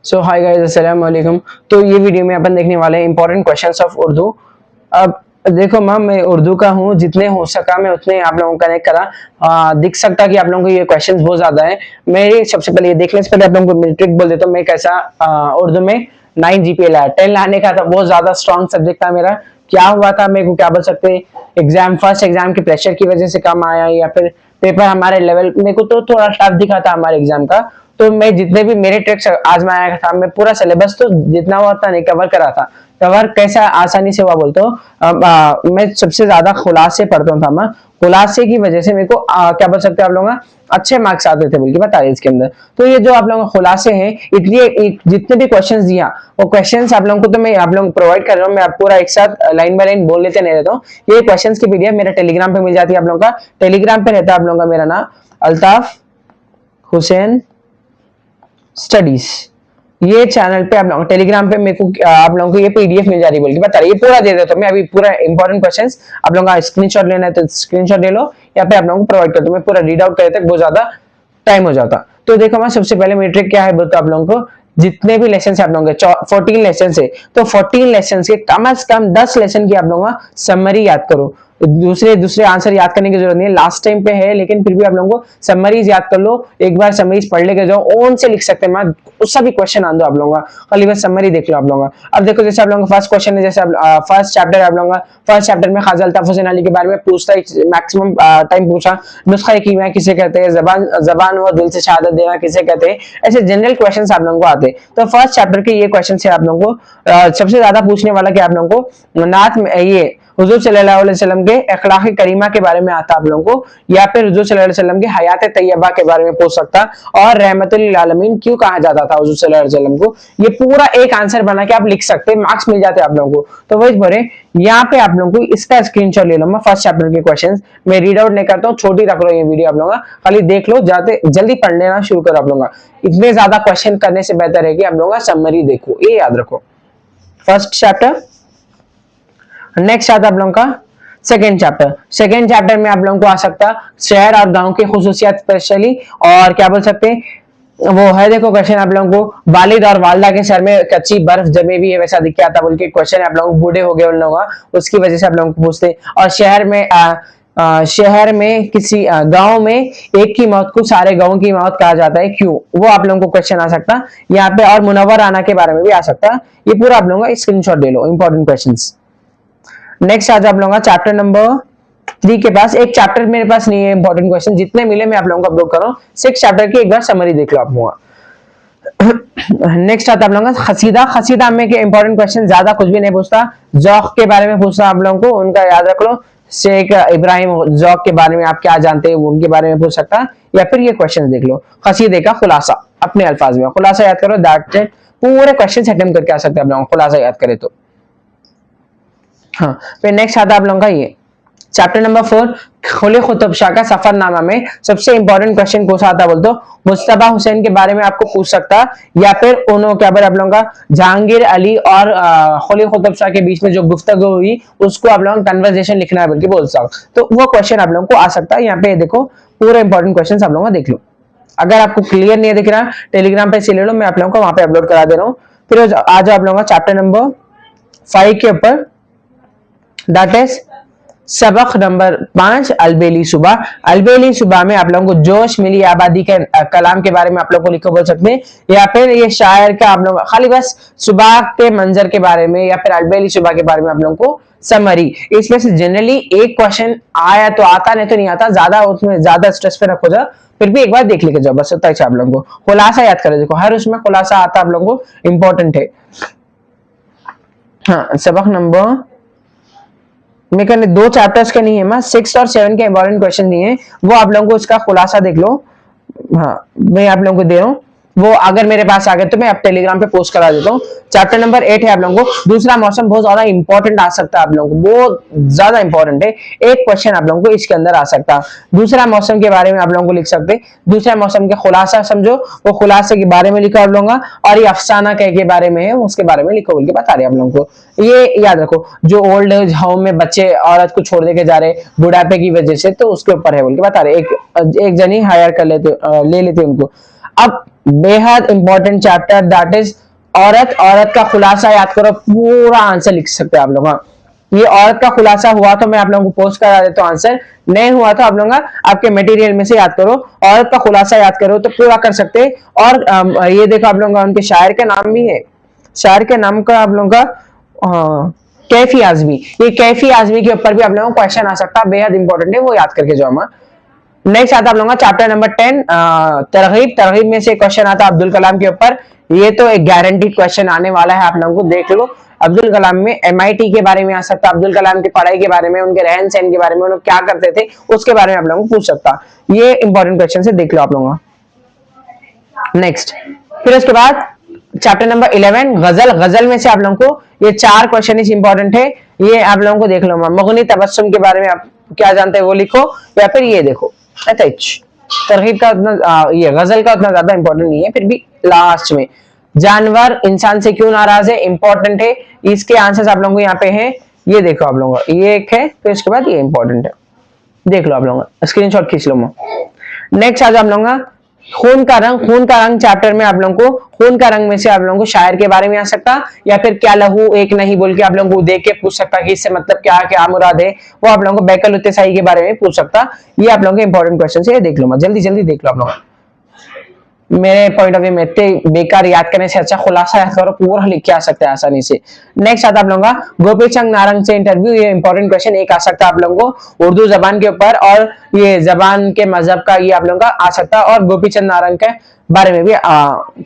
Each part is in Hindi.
सो हाय गाइस, अस्सलाम वालेकुम। तो ये वीडियो में अपन देखने वाले हैं इंपॉर्टेंट क्वेश्चंस ऑफ उर्दू। अब देखो मैम, मैं उर्दू का हूँ, जितने हो सका मैं उतने आप लोगों को कनेक्ट करा। दिख सकता कि आप लोगों को ये क्वेश्चंस बहुत ज्यादा है। मेरी सबसे पहले ये देखने से पहले आप लोगों को मेरी ट्रिक बोल देता हूँ। मैं कैसा उर्दू में 9 जीपीए लाया, 10 लाने का था। बहुत ज्यादा स्ट्रॉन्ग सब्जेक्ट था मेरा। क्या हुआ था, मेरे को क्या बोल सकते, एग्जाम फर्स्ट एग्जाम के प्रेशर की वजह से कम आया, या फिर पेपर हमारे लेवल मेरे को तो थोड़ा टफ दिखा था हमारे एग्जाम का। तो मैं जितने भी मेरे ट्रिक्स आजमाया था, मैं पूरा सिलेबस तो जितना हुआ उतना नहीं कवर करा था। कवर कैसा आसानी से हुआ बोलते हो, मैं सबसे ज्यादा खुलासे पढ़ता था। मैं खुलासे की वजह से मेरे को क्या बोल सकते हैं आप लोग, अच्छे मार्क्स आते थे बल्कि बता इसके अंदर। तो ये जो आप लोगों के खुलासे हैं, इसलिए जितने भी क्वेश्चंस दिया वो क्वेश्चंस आप लोगों को तो मैं आप लोगों को प्रोवाइड कर रहा हूँ। मैं आप पूरा एक साथ लाइन बाय लाइन बोल लेते नहीं रहता हूँ। ये क्वेश्चंस की पीडीएफ मेरा टेलीग्राम पे मिल जाती है। आप लोगों का टेलीग्राम पे रहता है आप लोगों का मेरा नाम अल्ताफ हुसैन स्टडीज। ये चैनल पे आप लोग टेलीग्राम पे मेरे को आप लोगों को ये पीडीएफ मिल जा रही है, बोल के बता रही, ये पूरा दे देता हूं मैं। अभी पूरा इंपॉर्टेंट क्वेश्चंस आप लोगों का स्क्रीनशॉट लेना है तो स्क्रीनशॉट ले लो, या पे आप लोगों को प्रोवाइड करता हूं। मैं पूरा रीड आउट करते तक बहुत ज्यादा टाइम हो जाता। तो देखो मैं सबसे पहले मेरी ट्रिक क्या है बोलता आप लोगों को। जितने भी लेसन है आप लोगों के 14 लेसन है, तो 14 लेसन के कम से कम 10 लेसन की आप लोगों का समरी याद करो। दूसरे दूसरे आंसर याद करने की जरूरत नहीं है, लास्ट टाइम पे है, लेकिन फिर भी आप लोगों को समरीज याद कर लो। एक बार समरीज पढ़ लेके जाओ, ओन से लिख सकते हैं, उसका भी क्वेश्चन आन दो आप लोगों का, खाली बस समरी देख लो आप लोगों का। अब देखो जैसे आप लोगों का फर्स्ट क्वेश्चन है, जैसे फर्स्ट चैप्टर आप लोगों का, फर्स्ट चैप्टर में ख्वाजा अल्ताफ हुसैन अली के बारे में पूछता है, मैक्सिमम टाइम पूछा। नुस्खा कीमिया किसे कहते हैं, जबान व दिल से शहादत देना किसे कहते हैं, ऐसे जनरल क्वेश्चन आप लोगों को आते हैं। तो फर्स्ट चैप्टर के ये क्वेश्चन है आप लोगों को। सबसे ज्यादा पूछने वाला क्या आप लोगों को, नात में ये हुजूर सल्लल्लाहु अलैहि वसल्लम के अखलाक करीमा के बारे में आता आप लोगों को, या फिर हुजूर सल्लल्लाहु अलैहि वसल्लम की हयात तैयबा के बारे में पूछ सकता, और रहमतुल लिल आलमीन क्यों कहा जाता था हुजूर सल्लल्लाहु अलैहि वसल्लम को। ये पूरा एक आंसर बना के आप लिख सकते, मार्क्स मिल जाते आप लोगों को। तो वही बोले, यहाँ पे आप लोगों को इसका स्क्रीनशॉट ले लो। मैं फर्स्ट चैप्टर के क्वेश्चंस मैं रीड आउट नहीं करता हूँ, छोटी रख लो ये वीडियो आप लोगों का, खाली देख लो, जाते जल्दी पढ़ लेना शुरू करो आप लोगों का। इतने ज्यादा क्वेश्चन करने से बेहतर है कि आप लोगों का समरी देखो, ये याद रखो। फर्स्ट चैप्टर, नेक्स्ट आता आप लोगों का सेकेंड चैप्टर। सेकेंड चैप्टर में आप लोगों को आ सकता शहर और गांव की खुसूसियात स्पेशली, और क्या बोल सकते हैं वो है। देखो क्वेश्चन आप लोगों को, वालिद और वालदा के सर में कच्ची बर्फ जमे भी है वैसा दिख आता बोल के क्वेश्चन आप लोगों को, बूढ़े हो गए उन लोगों का, उसकी वजह से आप लोगों को पूछते। और शहर में किसी गांव में एक की मौत को सारे गांव की मौत कहा जाता है, क्यों, वो आप लोगों को क्वेश्चन आ सकता यहाँ पे। और मुनव्वर आना के बारे में भी आ सकता। ये पूरा आप लोगों का स्क्रीनशॉट ले लो, इंपॉर्टेंट क्वेश्चंस। नेक्स्ट आज आप लोगों का चैप्टर नंबर 3 के पास, एक चैप्टर मेरे पास नहीं है, इंपॉर्टेंट क्वेश्चन जितने मिले मैं आप लोगों को अपलोड कर रहा हूँ। 6 चैप्टर की एक बार समरी देख लो आप लोगों का। नेक्स्ट आता है आप लोगों का खसीदा। खसीदा में के इंपॉर्टेंट क्वेश्चन ज्यादा कुछ भी नहीं पूछता, जौक के बारे में पूछता आप लोगों को, उनका याद रख लो। शेख इब्राहिम जौक के बारे में आप क्या जानते हैं, उनके बारे में पूछ सकता, या फिर ये क्वेश्चन देख लो। खसीदे का खुलासा अपने अल्फाज में, खुलासा याद करो, दैट्स इट। पूरे क्वेश्चन अटेम्प्ट करके आ सकते हैं आप लोगों को, खुलासा याद करे तो। हाँ, फिर नेक्स्ट आता है आप लोगों का ये चैप्टर नंबर 4, खुले कुतुब शाह का सफरनामा में सबसे इंपॉर्टेंट क्वेश्चन कौन सा आता बोल तो मुस्तफा हुसैन के बारे में आपको पूछ सकता, या फिर उन्होंने क्या बोला आप लोगों का, जहांगीर अली और खुले कुतुब शाह के बीच में जो गुफ्तगू हुई उसको आप लोगों को कन्वर्सेशन लिखना है बल्कि बोल सकता। तो वो क्वेश्चन आप लोगों को आ सकता है। यहाँ पे देखो पूरे इंपॉर्टेंट क्वेश्चन आप लोगों को देख लो। अगर आपको क्लियर नहीं दिख रहा, टेलीग्राम पे से ले लो, मैं आप लोगों को वहां पे अपलोड करा दे रहा हूँ। फिर आ जाओ आप लोगों का चैप्टर नंबर 5 के ऊपर, दैट इज सबक नंबर 5, अलबेली सुबह। अलबेली सुबह में आप लोगों को जोश मिली आबादी के कलाम के बारे में आप लोगों को लिखो बोल सकते हैं, या फिर ये शायर का आप लोग खाली बस सुबह के मंजर के बारे में, या फिर अलबेली सुबह के बारे में आप लोगों को समरी। इसमें से जनरली एक क्वेश्चन आया तो आता, नहीं तो नहीं आता, ज्यादा उसमें ज्यादा स्ट्रेस पे रखो जा, फिर भी एक बार देख लेके जाओ, बस उतना ही आप लोगों को खुलासा याद करो। देखो हर उसमें खुलासा आता आप लोगों को, इंपॉर्टेंट है। हाँ, सबक नंबर मैं कहने 2 चैप्टर्स के नहीं है, मैं 6 और 7 के इंपॉर्टेंट क्वेश्चन दिए हैं, वो आप लोगों को उसका खुलासा देख लो। हाँ, मैं आप लोगों को दे रहा हूँ, वो अगर मेरे पास आ गए तो मैं आप टेलीग्राम पे पोस्ट करा देता हूँ। चैप्टर नंबर 8 है आप लोगों को, दूसरा मौसम, बहुत ज्यादा इंपॉर्टेंट आ सकता है आप लोगों को, बहुत ज्यादा इंपॉर्टेंट है। एक क्वेश्चन आप लोगों को इसके अंदर आ सकता है। दूसरा मौसम के बारे में आप लोगों को लिख सकते, दूसरा मौसम के खुलासा समझो, वो खुलासे के बारे में लिखा आप लोगों का, और ये अफसाना के बारे में है, उसके बारे में लिखो बोल के बता रहे आप लोगों को। ये याद रखो, जो ओल्ड एज होम में बच्चे औरत को छोड़ के जा रहे बुढ़ापे की वजह से, तो उसके ऊपर है बोल के बता रहे। एक जनी हायर कर लेते, ले लेते उनको। अब बेहद इंपॉर्टेंट चैप्टर दैट इज औरत। औरत का खुलासा याद करो, पूरा आंसर लिख सकते हैं आप लोग। ये औरत का खुलासा हुआ तो मैं आप लोगों को पोस्ट करा देता हूँ, आंसर नहीं हुआ तो आप लोग आपके मटेरियल में से याद करो। औरत का खुलासा याद करो तो पूरा कर सकते हैं। और ये देखो आप लोगों का उनके शायर का नाम भी है, शायर के नाम का आप लोगों का कैफी आजमी। ये कैफी आजमी के ऊपर भी आप लोगों को क्वेश्चन आ सकता है, बेहद इंपॉर्टेंट है, वो याद करके जाओ। हम नेक्स्ट आता है आप लोगों का चैप्टर नंबर 10 तरगीब। तरगीब में से क्वेश्चन आता है अब्दुल कलाम के ऊपर। ये तो एक गारंटीड क्वेश्चन आने वाला है, आप लोगों को देख लो। अब्दुल कलाम में MIT के बारे में आ सकता है, अब्दुल कलाम की पढ़ाई के बारे में, उनके रहन सहन के बारे में, उन्होंने क्या करते थे उसके बारे में आप लोगों को पूछ सकता। ये इंपॉर्टेंट क्वेश्चन से देख लो आप लोगों का। नेक्स्ट फिर उसके बाद चैप्टर नंबर 11 गजल। गजल में से आप लोगों को ये 4 क्वेश्चन इंपॉर्टेंट है, ये आप लोगों को देख लो। मगनी तबस्सुम के बारे में आप क्या जानते हैं वो लिखो, या फिर ये देखो तरगीब का उतना ये गजल का उतना ज्यादा इंपॉर्टेंट नहीं है, फिर भी लास्ट में जानवर इंसान से क्यों नाराज है, इंपॉर्टेंट है। इसके आंसर्स आप लोगों को यहाँ पे हैं, ये देखो आप लोगों को, ये एक है, फिर उसके बाद ये इंपॉर्टेंट है, देख लो आप लोगों का, स्क्रीनशॉट खींच लो। नेक्स्ट आज आप लोगों का खून का रंग। खून का रंग चैप्टर में आप लोगों को खून का रंग में से आप लोगों को शायर के बारे में आ सकता, या फिर क्या लहू एक नहीं बोल के आप लोगों को देख के पूछ सकता कि इससे मतलब क्या क्या मुराद है, वो आप लोगों को बैकल उत्तेसाई के बारे में पूछ सकता। ये आप लोगों के इंपॉर्टेंट क्वेश्चन है, देख लो मत, जल्दी जल्दी देख लो आप लोग। मेरे पॉइंट ऑफ व्यू में इतने बेकार याद करने से अच्छा खुलासा याद करो, पूरा लिख के आ सकते हैं आसानी से। नेक्स्ट आता है आप लोगों का गोपी चंद नारंग से इंटरव्यू। ये इंपॉर्टेंट क्वेश्चन एक आ सकता है आप लोगों को उर्दू जबान के ऊपर, और ये जबान के मजहब का ये आप लोगों का आ सकता है, और गोपी चंद नारंग के बारे में भी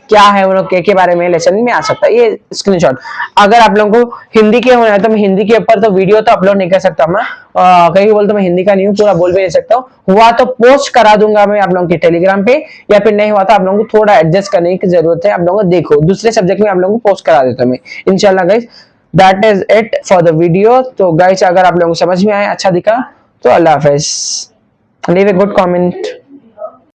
क्या है उन लोग के बारे में लेसन में आ सकता है, ये स्क्रीनशॉट। अगर आप लोगों को हिंदी के होना है तो मैं हिंदी के ऊपर तो वीडियो तो अपलोड नहीं कर सकता, मैं कहीं बोल तो मैं हिंदी का नहीं हूँ, पूरा बोल भी नहीं सकता हूँ। हुआ तो पोस्ट करा दूंगा मैं आप लोगों के टेलीग्राम पे, या फिर नहीं हुआ तो आप लोगों को थोड़ा एडजस्ट करने की जरूरत है। आप लोगों को देखो दूसरे सब्जेक्ट में आप लोगों को पोस्ट करा देता हूँ मैं इंशाल्लाह guys. That is it for the video. तो गाइस अगर आप लोगों को समझ में आया, अच्छा दिखा तो अल्लाह हाफिज, लीव ए गुड कमेंट।